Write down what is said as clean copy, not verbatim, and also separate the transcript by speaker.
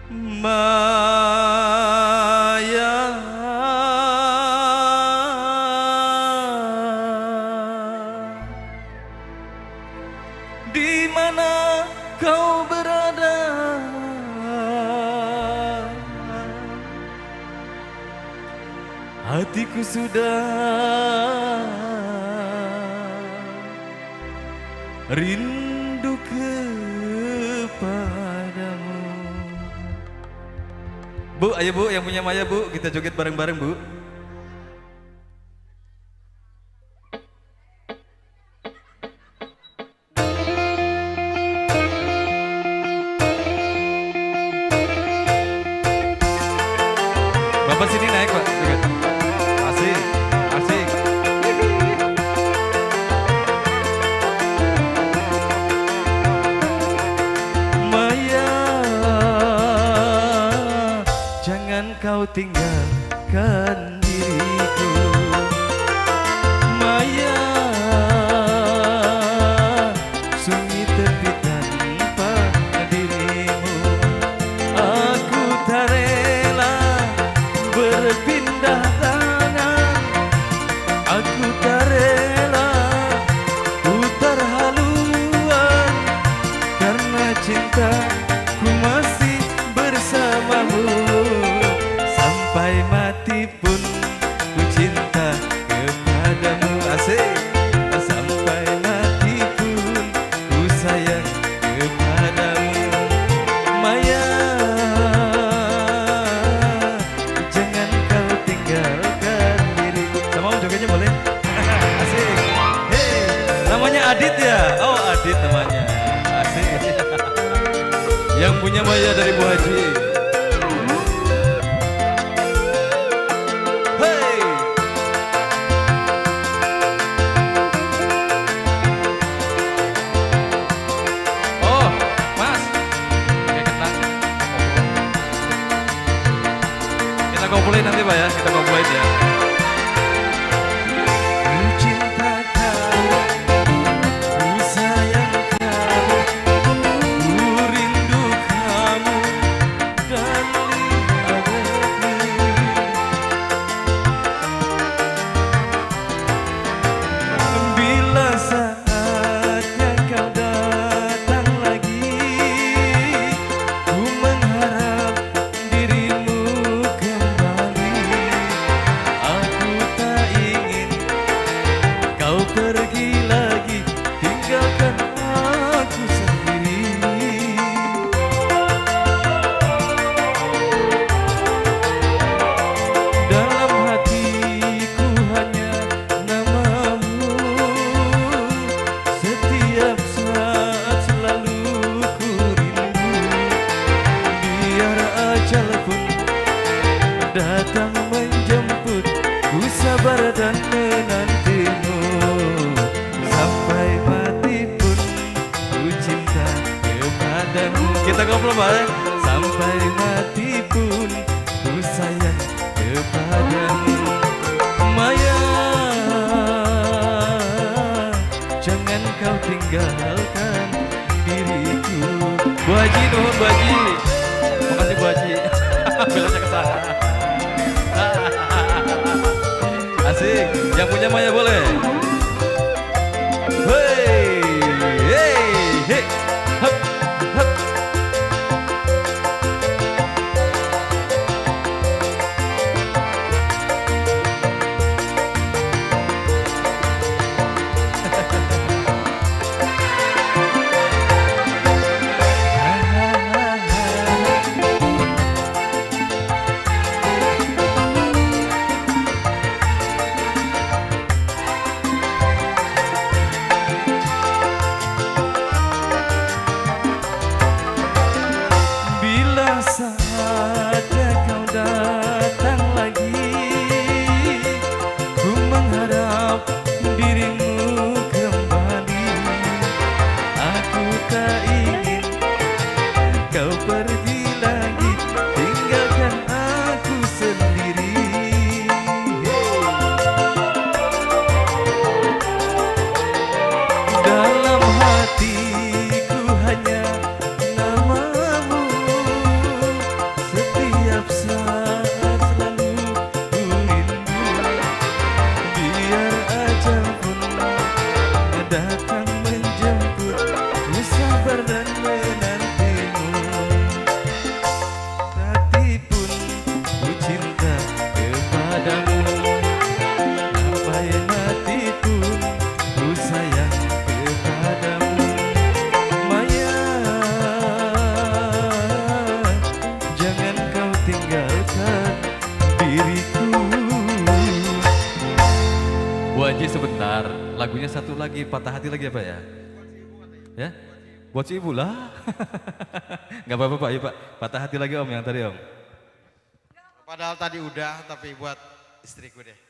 Speaker 1: Maya, di mana kau berada? Hatiku sudah rindu kepadamu. Bu, ayo Bu, yang punya Maya Bu, kita joget bareng-bareng Bu. Bapak sini naik Pak, joget. Asik, asik. Maya, jangan kau tinggalkan diriku. Maya, sunyi tepi tanpa dirimu. Aku tak rela berpindah tangan, aku tak rela putar haluan, karena cintaku masih bersamamu. Sampai mati pun ku cinta kepadamu. Asik. Sampai mati pun ku sayang kepadamu. Maya, jangan kau tinggalkan diriku. Sama om jogetnya boleh? Asik. Hey, namanya Adit ya? Oh, Adit namanya. Asik. Yang punya Maya dari Bu Haji. Hey. Oh, Mas. Kayak kena. Kita kumpulin nanti Pak ya, kita kumpulin ya. Ku cinta kau, ku sayang kau, ku rindu kamu dan lihatmu. Bila saatnya kau datang lagi, ku mengharap dirimu kembali. Aku tak ingin kau pergi lagi, tinggalkan aku sendiri. Dalam hatiku hanya namamu, setiap saat selalu ku rindu. Biar ajal pun datang menjemput, ku sabar dan menantimu. Sampai mati pun ku cinta kepadamu. Kita ngobrol Pak ya. Sampai mati pun ku sayang kepadamu. Maya, jangan kau tinggalkan diriku. Bu Haji, nuhun Bu Haji. Makasih Bu Haji. Belanja ke sana. Asik. Yang punya Maya boleh. Hey, hey, hey. Hup, hup. lagi patah hati lagi apa ya? Ya? Buat si ibu lah. Gak apa-apa Pak, ya Pak. Patah hati lagi Om yang tadi Om.
Speaker 2: Padahal tadi udah, tapi buat istriku deh.